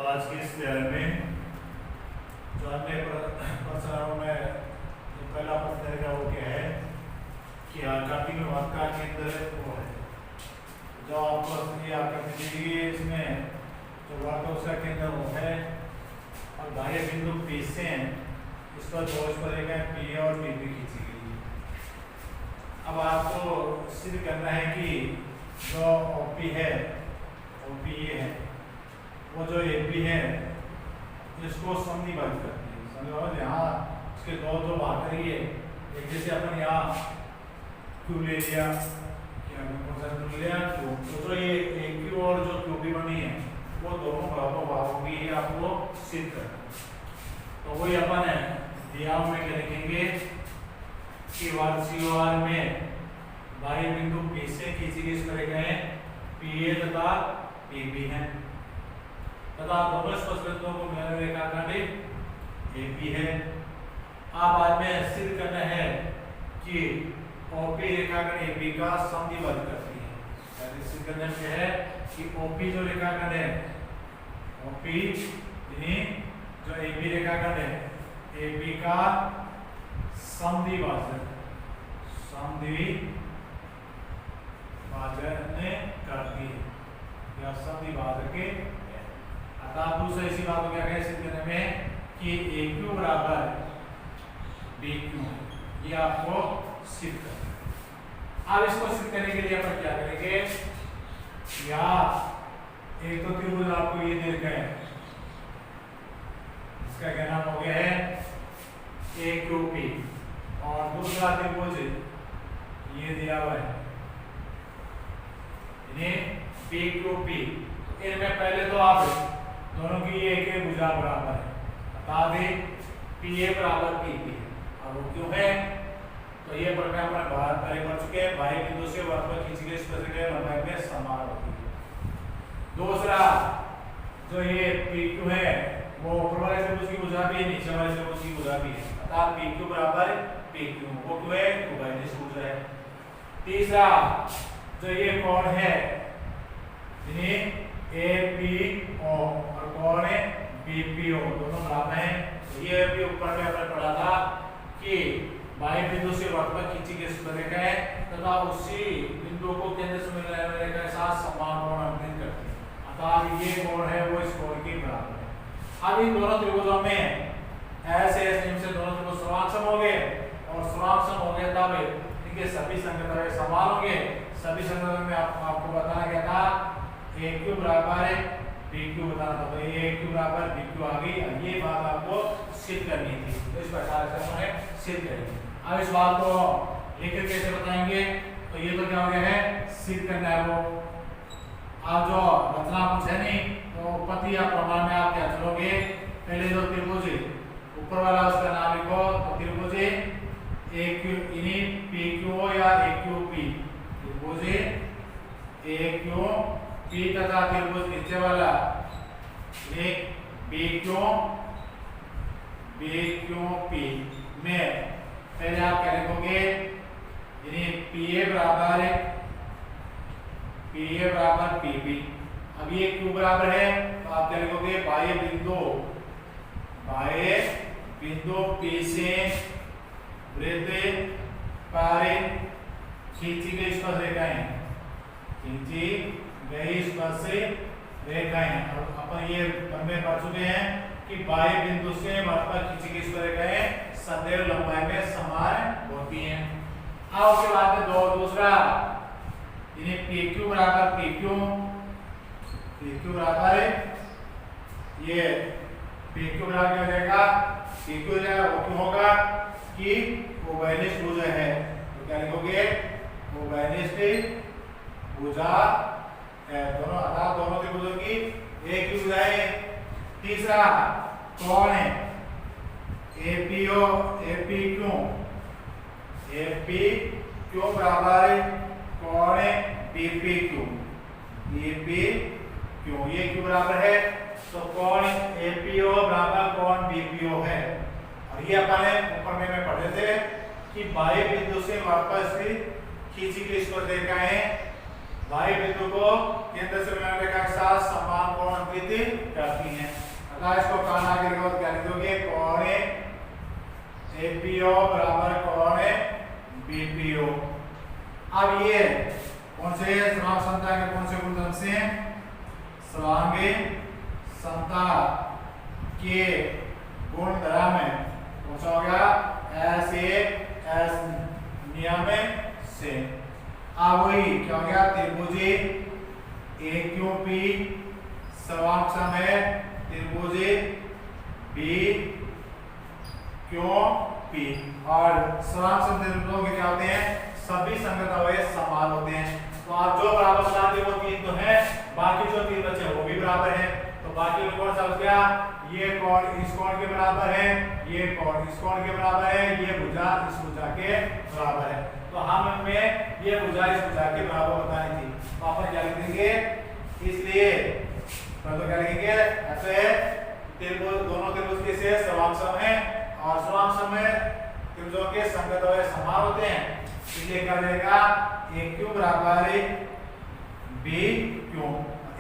आज की इस अध्याय में जो अन्य प्रश्नों में जो पहला प्रश्न है वो क्या है कि आकृति में वाक्य केंद्र वो है। जो आपको ये आकृति दी गई है इसमें जो वाक्य उसका केंद्र वो है और बाह्य बिंदु P से इस पर दो पर एक P और PP खींची गई है। अब आपको सिद्ध करना है कि जो OP है OP ये है वो जो AP है इसको संधिबद्ध करती है। संधिबद्ध यहाँ इसके दो भाग करिए। एक जैसे अपन यहाँ Q ले लिया तो जो ये AQ और जो QP बनी है वो दोनों बराबर भागों की आपको सिद्ध करना। तो वही अपन है दिया में क्या लिखेंगे कि COR में बाह्य बिंदु P से खींची गई इसको लिखे हैं PA तथा PP है तथा दोनों स्पर्शबिंदुओं को मिलाकर रेखाखंड AP है। अब बाद में सिद्ध करना है कि OP रेखाखंड AP का संधिबद्ध करती है। यानी सिद्ध करना क्या है कि OP जो रेखाखंड है OP यानी जो AB रेखाखंड है AB का संधिभाजन करती है या संधिभाजक के। अर्थात दूसरा इसी बात को क्या कहें सिद्ध करने में कि AQ बराबर BQ ये आपको सिद्ध करना है। अब इसको सिद्ध करने के लिए अपन क्या करेंगे या एक तो त्रिभुज आपको ये दे रखा है इसका क्या नाम हो गया है AQP और दूसरा त्रिभुज ये दिया हुआ है PQP। इनमें पहले तो आप दोनों की एक एक भुजा बराबर है बता दें PA बराबर PP है। अब वो क्यों है तो ये प्रकार अपन बाहर पहले पढ़ चुके हैं बाह्य बिंदु से वर्तमान खींची गई स्पर्शरेखा लंबाई में समान होती है। दूसरा जो ये PQ है वो ऊपर वाले त्रिभुज की भुजा भी है नीचे वाले त्रिभुज की भुजा भी है अर्थात PQ बराबर PQ वो क्यों है उभयनिष्ठ भुजा है। तीसरा जो ये कोण है APO और कोण है BPO दोनों बराबर हैं। तो ये भी ऊपर में हमने पढ़ा था कि बाह्य बिंदु से वर्तमान खींची गई स्पर्शरेखा है तथा उसी बिंदु को केंद्र से मिलने वाली रेखा के साथ समान कोण अंकित करती है अर्थात ये कोण है वो इस कोण के बराबर है। अब इन दोनों त्रिभुजों में ऐसे नियम से दोनों त्रिभुज समाक्षम हो गए और समाक्षम हो गए तब इनके सभी संगत समान होंगे। सभी संगत में आपको बताना क्या था AQ बराबर BQ बताना था। तो ये AQ बराबर BQ आ गई। ये बात आपको सिद्ध करनी थी तो इस प्रकार से हमने सिद्ध करेंगे। अब इस बात को लिखकर कैसे बताएंगे तो ये तो क्या हो गया है सिद्ध करना है वो। आप जो रचना कुछ है नहीं तो उत्पत्ति या प्रमाण में आप क्या चलोगे पहले जो त्रिभुज ऊपर वाला उसका नाम लिखो तो त्रिभुज AQ PQ या AQP त्रिभुज AQP तथा त्रिभुज नीचे वाला BQP में पहले आप क्या लिखोगे PA बराबर PP। अब ये Q बराबर है तो आप क्या लिखोगे बाह्य बिंदु P से वृत्त पर खींची गई स्पर्शरेखाएं और अपन ये में पढ़ चुके हैं कि बाह्य बिंदु से वर्तमान खींची गई स्पर्शरेखाएं सदैव लंबाई में समान होती हैं। अब उसके बाद में दूसरा PQ बराबर PQ बराबर ये PQ बराबर क्या हो जाएगा PQ हो जाएगा वो क्यों होगा कि उभयनिष्ठ भुजा है तो क्या लिखोगे उभयनिष्ठ भुजा है दोनों अर्थात दोनों त्रिभुजों की एक ही भुजा है। तीसरा कोण है APQ बराबर कोण BPQ ये Q बराबर है तो कोण APO बराबर कोण BPO है। और ये अपन ऊपर में पढ़े थे कि बाह्य बिंदु से वापस खींची गई स्पर्शरेखाएं वाई बिंदु को केंद्र से मिलाने रेखा के साथ समान कोण अंकित करती हैं। अतः इसको कान आगे लिखो, क्या लिखोगे? कोण एपीओ बराबर कोण बीपीओ। अब ये कौन से समांग समता के कौन से गुणधर्म से? समांगी समता के गुणधर्म कौन सा हो गया? एस ए एस नियम से। अब वही क्या हो गया? त्रिभुजी ए क्यू पी समांग सम है त्रिभुजी बी क्यू पी। और समांग सम त्रिभुजों के क्या होते हैं? सभी संगत अवयव समान होते हैं। तो आप जो बराबर बनाते वो तीन तो है, बाकी जो तीन बचे वो भी बराबर हैं। तो बाकी में कौन सा बच गया? ये कोण इस कोण के बराबर है, ये कोण इस कोण के बराबर है, ये भुजा इस भुजा के बराबर है। तो हमें ये भुजा इस भुजा के बराबर बतानी थी। तो अपन क्या लिखेंगे? इसलिए तो क्या लिखेंगे? ऐसे त्रिभुज दोनों त्रिभुज कैसे समांग सम है और समांग सम में त्रिभुजों के संगत अवयव समान होते हैं। इसलिए क्या रहेगा? ए क्यू बराबर बी क्यू।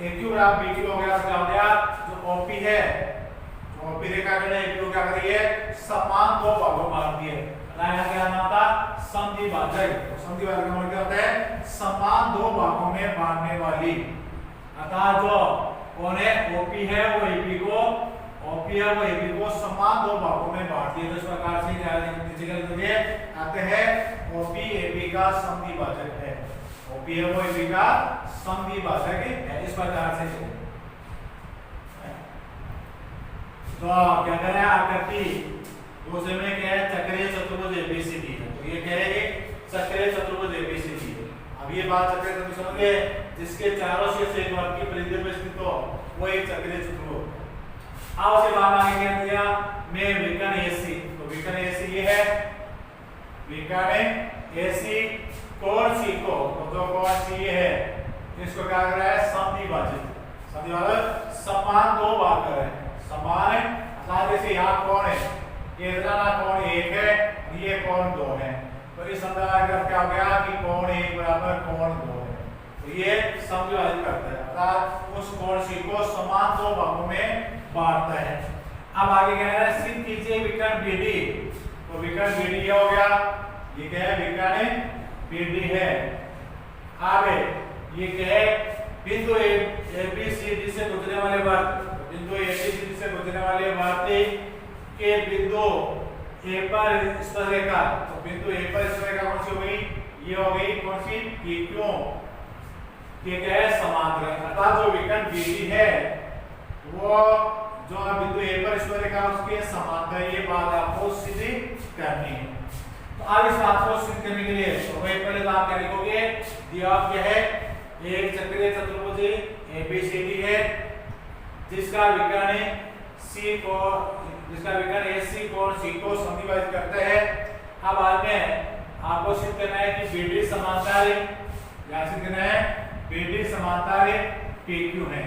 ए क्यू बराबर बी क्यू हो गया। क्या हो गया? जो ओपी है, जो ओपी रेखा के लिए ए क्यू क्या कर रही है? समान दो भागों में बांटती है। यहाँ क्या नाम था? समद्विभाजक। तो समद्विभाजक का मतलब क्या होता है? समान दो भागों में बांटने वाली। अतः जो कौन है? ओपी है वो एपी को, ओपी है वो एपी को समान दो भागों में बांटती है। तो इस प्रकार से आते हैं ओपी एपी का समद्विभाजक है। ओपी है वो एपी का समद्विभाजक है। इस प्रकार से तो क्या कह रहे हैं? आकृति दूसरे में क्या है? चक्रीय चतुर्भुज एबीसीडी है। तो ये कह रहे हैं चक्रीय चतुर्भुज एबीसीडी है। अब ये बात चक्रीय चतुर्भुज समझिए, जिसके चारों शीर्ष एक वर्ग की परिधि में स्थित हो वो एक चक्रीय चतुर्भुज। अब उसके बाद आगे क्या दिया? में विकर्ण एसी। तो विकर्ण एसी ये है, विकर्ण एसी कोण सी को, तो जो कोण सी है इसको क्या कर रहा है? समद्विभाजित। समद्विभाजक समान दो भाग कर रहे हैं। समान अर्थात जैसे यहाँ कोण है, ये इतना कोण एक है, ये कोण दो है। तो इस संदर्भ में क्या हो गया कि कोण एक बराबर कोण दो है। तो ये समद्विभाजित करता है, अर्थात उस कोण सी को समान दो भागों में बांटता है। अब आगे क्या है? सिद्ध कीजिए विकर्ण बीडी। तो विकर्ण बीडी ये हो गया, ये क्या है? विकर्ण बीडी है। आगे ये क्या है? बिंदु एबीसीडी से गुजरने वाले वर्ग, बिंदु एबीसीडी से गुजरने वाले वर्ग के बिंदु ए पर स्पर्शरेखा। तो बिंदु ए पर स्पर्शरेखा कौन सी हो गई? ये हो गई कौन सी? PQ। ये क्या है? समांतर। अर्थात जो विकर्ण बीडी है वो जो बिंदु ए पर स्पर्शरेखा उसके समांतर, ये बात आपको सिद्ध करनी है। तो अब इस बात को सिद्ध करने के लिए तो पहले तो आप क्या लिखोगे? दिया क्या है? एक चक्रीय चतुर्भुज एबीसीडी है जिसका विकर्ण सी को, जिसका विकर्ण एसी कोण सी को समद्विभाजित करता है। अब बाद में आपको सिद्ध करना है कि बीडी समांतर है, या सिद्ध करना है बीडी समांतर है PQ है,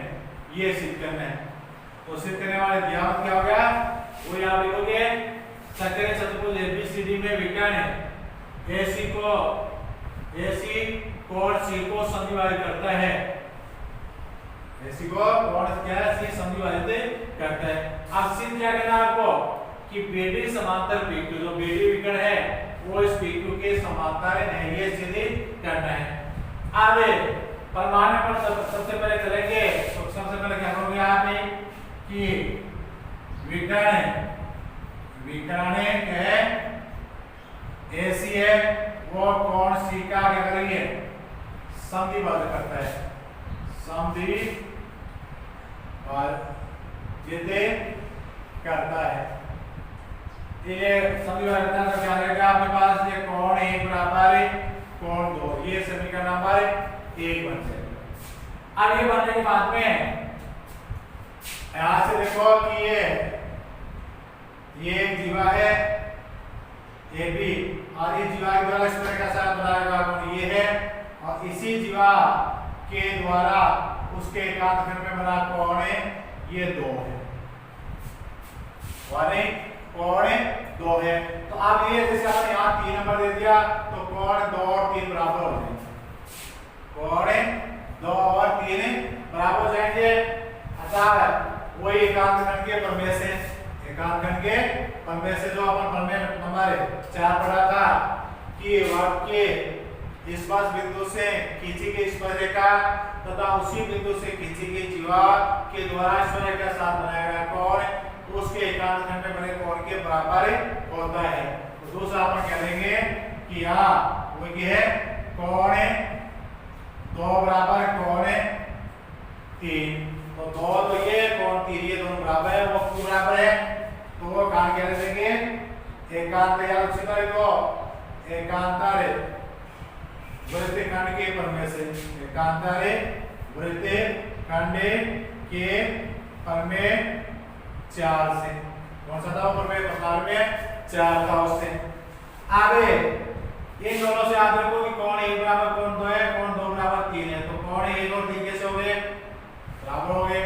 ये सिद्ध करना है। तो सिद्ध करने वाले दिया क्या हो गया? वो यहाँ लिखोगे चक्रीय चतुर्भुज एबीसीडी में विकर्ण एसी को, एसी कोण सी को समद्विभाजित करता है। एसी को कोण क्या है? सी समद्विभाजित करता है। अब सिद्ध क्या करना है आपको कि बीडी समांतर PQ, जो बीडी विकर्ण है वो इस PQ के समांतर है, ये सिद्ध करना है। आगे परमाणु पर सबसे पहले चलेंगे। तो सबसे पहले क्या करोगे आप कि विकर्ण है एसी है वो कोण सी का क्या करेंगे? समद्विभाजक करता है, समद्विभाजित करता है। ये समद्विभाजित का क्या रहेगा आपके पास? ये कोण एक बराबर कोण दो, ये समीकरण नंबर 1 बन जाएगा। अब ये बनने के बाद में यहां से देखो कि ये एक जीवा है AB और इस जीवा के द्वारा इस तरह का साथ बनाएगा कोण ये है, और इसी जीवा के द्वारा उसके एकांत खंड में बना कोण ये 2 है, वाले कोण 2 है। तो अब ये जैसे आपने यहाँ 3 नंबर दे दिया तो कोण 2 और 3 बराबर हो जाएंगे। कोण 2 और 3 बराबर हो जाएंगे। अतः वही एकांत खंड के प्रमेय से, एकांत खंड के प्रमेय से जो अपन प्रमेय नंबर 4 पढ़ा था कि वर्ग के स्पर्श बिंदु से खींची गई स्पर्शरेखा तथा उसी बिंदु से खींची गई जीवा के द्वारा स्पर्शरेखा के साथ बनाया गया कोण उसके एकांत खंड में बने कोण के बराबर होता है। तो दूसरा अपन कह देंगे कि यहाँ वो क्या है, कोण 2 बराबर कोण 3, तो 2 तो ये कोण 3 ये दोनों बराबर है, वो क्यों बराबर है, तो वो कहाँ कह देंगे एकांत या उसी तरह को एकांतर वृत्त खंड के प्रमेय से, एकांतर वृत्त खंड के प्रमेय 4 से, कौन सा था वो प्रमेय प्रकार में 4 था उससे। आगे इन दोनों से याद रखो कि कोण 1 बराबर कोण 2 है, कोण 2 बराबर 3 है, तो कोण 1 और 3 कैसे हो गए, बराबर हो गए,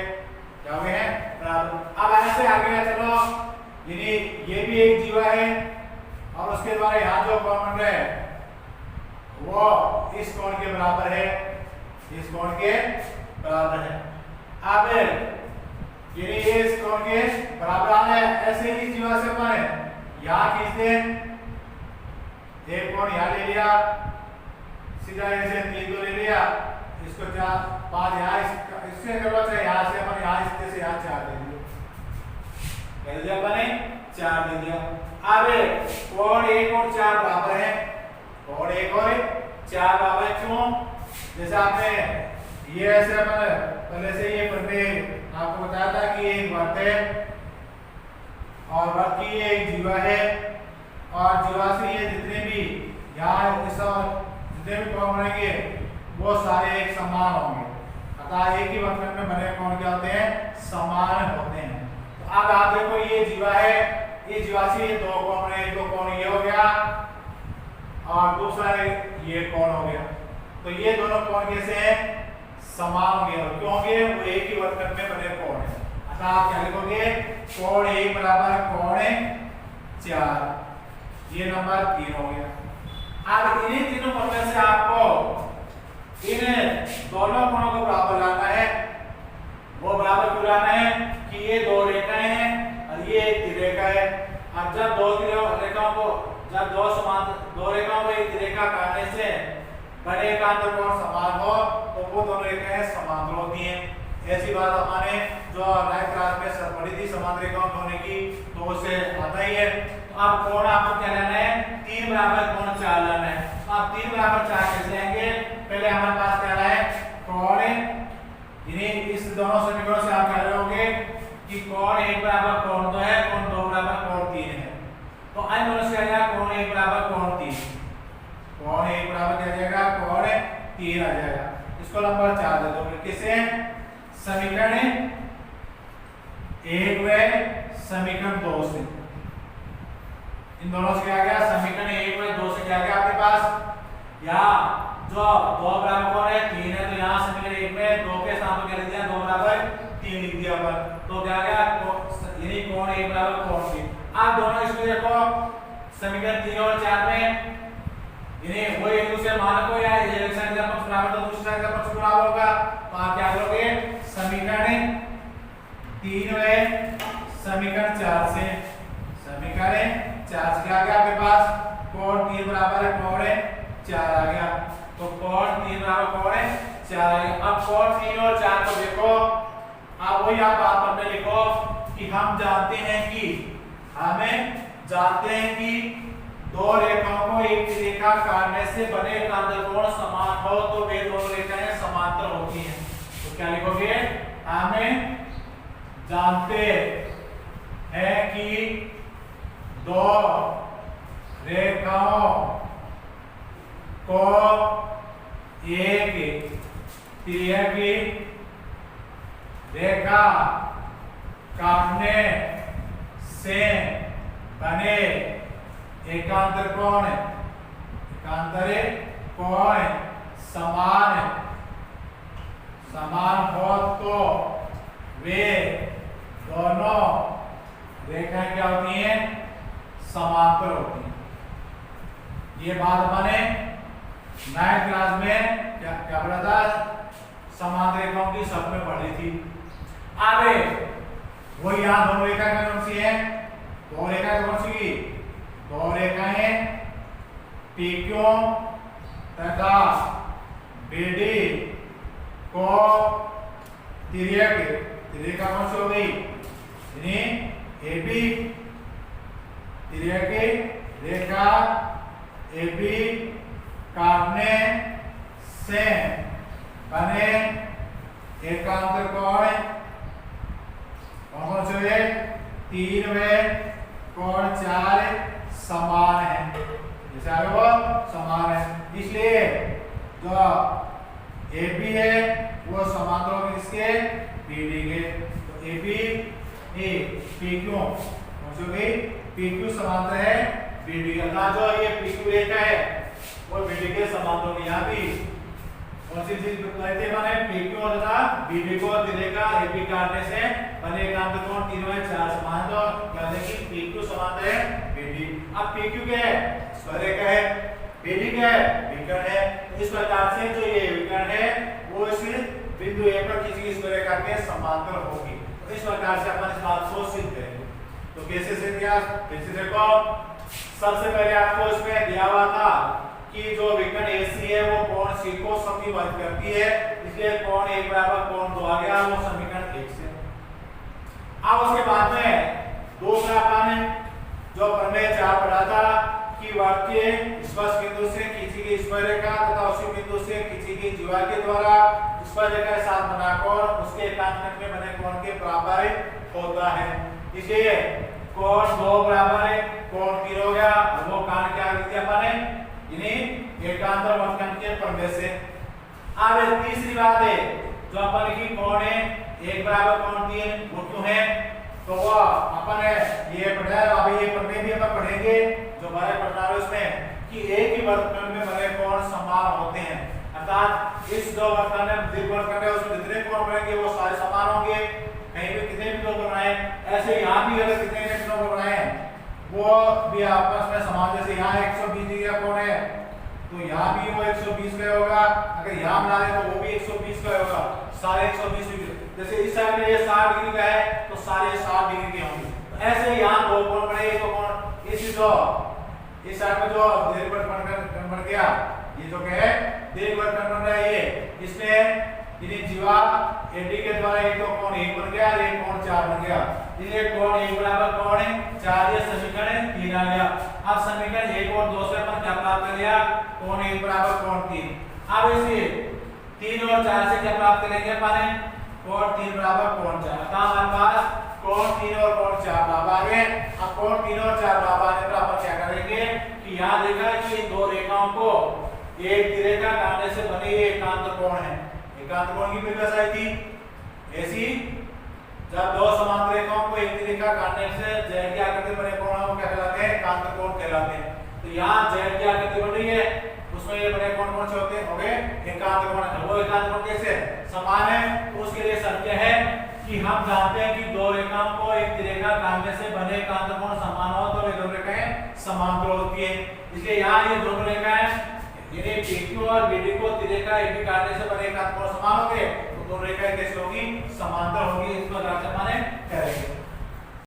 क्या हो गए हैं बराबर। अब ऐसे आगे चलो, यानी ये भी एक जीवा है और उसके द्वारा यहाँ जो कोण बन रहा है वो इस कोण के बराबर है, इस कोण के बराबर है। अब यानी ये इस कोण के बराबर आ है, ऐसे ही जीवा से अपन यहाँ खींचते हैं, एक कोण यहाँ ले लिया, सीधा ऐसे 3 को ले लिया, इसको 4 5 यहाँ इससे कर लो, चाहे यहाँ से अपन यहाँ इससे से यहाँ 4 दे दिया, कह दिया अपन 4 दे दिया। अब कोण 1 और 4 बराबर है, कोण 1 और 4 बराबर है, क्यों, जैसे आपने ये ऐसे अपन पहले से ये प्रमेय आपको बताया था कि एक वृत्त है और वृत्त की एक जीवा है और जीवा से ये जितने भी यहाँ इस जितने भी कोण बनेंगे वो सारे एक समान होंगे, अतः एक ही वृत्तखंड में बने कोण क्या होते हैं, समान होते हैं। तो अब आप देखो ये जीवा है, ये जीवा से ये 2 कोण बने, एक तो कोण ये हो गया और दूसरा ये कोण हो गया, तो ये दोनों कोण कैसे हैं, समान होंगे, और क्यों होंगे, वो एक ही वृत्तखंड में बने कोण है। अतः आप क्या लिखोगे, कोण 1 बराबर कोण 4, ये नंबर 3 हो गया। अब इन्हीं तीनों प्रमेय से आपको इन दोनों कोणों को बराबर लाना है। वो बराबर क्यों लाना है कि ये 2 रेखाएं हैं और ये एक रेखा है। अब जब 2 रेखाओं को, जब 2 रेखाओं को एक रेखा काटने से बड़े एकांतर कोण समान हो तो वो दोनों रेखाएं समांतर होती हैं। ऐसी बात हमने जो 9th क्लास में पढ़ी थी समांतर रेखाओं होने की, तो उससे आता ही है। तो अब कोण आपको क्या लेना है, 3 बराबर कोण 4 लेना है। तो आप 3 बराबर 4 कैसे लेंगे, पहले हमारे पास क्या है कोण, यानी इस दोनों समीकरणों से आप क्या रहोगे कि कोण 1 बराबर कोण 2 है, कोण 2 बराबर कोण 3 है, तो अन्य दोनों से आ जाएगा कोण 1 बराबर कोण 3, कोण 1 बराबर क्या आ जाएगा, कोण 3 आ जाएगा। इसको नंबर 4 दे दोगे, किसे, समीकरण 1 व समीकरण 2 से, इन दोनों से क्या आ गया, समीकरण 1 व 2 से क्या आ गया आपके पास, यहाँ जो 2 बराबर कोण है 3 है, तो यहाँ समीकरण 1 में 2 के स्थान पर क्या लिख दिया, 2 बराबर 3 लिख दिया अपन, तो क्या आ गया, यानी कोण 1 बराबर कोण 3। आप दोनों इसमें देखो समीकरण 3 और 4 में यानी वो एक दूसरे मान को या एक साइड का पक्ष बराबर तो दूसरे साइड का पक्ष बराबर होगा, तो आप क्या करोगे, समीकरण 3 व समीकरण 4 से, समीकरण 4 से क्या आ गया आपके पास, कोण 3 बराबर है कोण 4 आ गया, तो कोण 3 बराबर कोण 4 आ गया। अब कोण 3 और 4 को देखो, आप वही आप बात पर लिखो कि हम जानते हैं कि, हमें जानते हैं कि 2 रेखाओं को एक रेखा काटने से बने एकांतर कोण समान हो तो वे दोनों रेखाएं समांतर होती हैं। तो क्या लिखोगे, हमें जानते हैं कि 2 रेखाओं को एक तिर्यकी रेखा काटने से बने एकांतर कोण समान हो तो वे दोनों रेखाएं क्या होती हैं, समांतर होती हैं। ये बात हमने 9th क्लास में क्या पढ़ा था, समांतर रेखाओं की सब में पढ़ी थी। आगे वो यहाँ दोनों रेखाएं कौन सी है? दो रेखाएं कौन सी? दो रेखाएं PQ तथा BD को तिर्यक रेखा कौन सी हो गई? AB तिर्यक रेखा AB काटने से बने एकांतर कोण कौन से हुए? 3 व कोण 4 समान है, जैसे आगे वो समान है, इसलिए जो AB है वो समांतर होगी किसके? BD के। तो AB ए PQ कौन सी हो गई? PQ समांतर है BD का। जो ये PQ रेखा है वो BD के समांतर होगी। यहाँ भी कौन सी चीज कहते हैं? PQ तथा BD को रेखा AB काटने से बने एकांतर कोण 3 व 4 समान। तो क्या देखिए PQ समांतर है BD। अब PQ क्या है? स्पर्शरेखा है। BD क्या है? विकर्ण है। इस प्रकार से जो ये विकर्ण है वो इस बिंदु A पर किसी की स्पर्शरेखा के समांतर होगी। तो इस प्रकार से अपन इस बात को सिद्ध करेंगे। तो कैसे सिद्ध किया? जैसे देखो सबसे पहले आपको इसमें दिया हुआ था कि जो विकर्ण AC है वो कोण C को समद्विभाजित करती है, इसलिए कोण 1 बराबर कोण 2 आ गया, वो समीकरण 1 से। अब उसके बाद में दूसरा अपन जो प्रमेय 4 पढ़ा था कि वक्र के स्पर्श बिंदु से खींची गई स्पर्शरेखा तथा उसी बिंदु से खींची गई जीवा के द्वारा स्पर्शरेखा के साथ बना कोण उसके एकांत में बने कोण के बराबर होता है। इसलिए कोण 2 बराबर कोण 3 हो गया। वो कारण क्या लिख दिया अपने? यानी एकांतर वक्रखंड के प्रमेय से। अब तीसरी बात है जो अपन की कोण है 1 बराबर कोण 3 वो क्यों है? तो वो अपन ये पढ़ा है। अब ये प्रमेय भी अपन पढ़ेंगे जो हमारे पढ़ना है उसमें कि एक ही वक्रखंड में बने कोण समान होते हैं, अर्थात इस दो वक्रखंड में दीर्घवृत्तखंड है उसमें जितने कोण बनेंगे वो सारे समान होंगे। कहीं भी कितने भी कोण बनाए, ऐसे यहाँ भी अगर कितने भी कोण बनाए वो भी आपस में समान। जैसे यहाँ 120 डिग्री का कोण है तो यहाँ भी वो 120 का होगा, अगर यहाँ बना ले तो वो भी 120 का होगा, सारे 120 डिग्री। जैसे इस साइड में ये 60 डिग्री का है तो सारे 60 डिग्री के होंगे। तो ऐसे यहाँ दो कोण बने, एक कोण इस साइड में जो दीर्घवृत्तखंड बन गया, ये जो है दीर्घवृत्तखंड बन रहा है ये, इसमें यानी जीवा AD के द्वारा एक तो कोण 1 बन गया और एक कोण 4 बन गया, इसलिए कोण 1 बराबर कोण 4, ये समीकरण 3 आ गया। अब समीकरण 1 और 2 से अपन क्या प्राप्त कर लिया? कोण 1 बराबर कोण 3। अब इसे 3 और 4 से क्या प्राप्त करेंगे अपन? कोण 3 बराबर कोण 4। तो हमारे पास कोण 3 और कोण 4 बराबर आ गए। अब कोण 3 और 4 बराबर आने पर अपन क्या करेंगे कि यहाँ देखा कि इन दो रेखाओं को एक रेखा काटने से बनी ये एकांत कोण है। एकांत कोण की परिभाषा थी ऐसी, जब दो समांतर रेखाओं को एक रेखा काटने से z की आकृति बने कोण वो क्या कहलाते हैं? एकांत कोण कहलाते हैं। तो यहाँ z की आकृति बन रही है उसमें ये बने कोण कौन से होते हैं? हो गए एकांत कोण। वो एकांत कोण कैसे समान है? उसके लिए शर्त है कि हम जानते हैं कि दो रेखाओं को एक रेखा काटने से बने एकांत कोण समान हो तो वे दोनों रेखाएं समांतर होती है। इसलिए यहाँ ये दोनों रेखाएं यानी PQ और BD को त्रिरेखा AB काटने से बने एकांत कोण समान होंगे, तो दोनों रेखाएं कैसे होगी? समांतर होगी। इस प्रकार से माने करेंगे।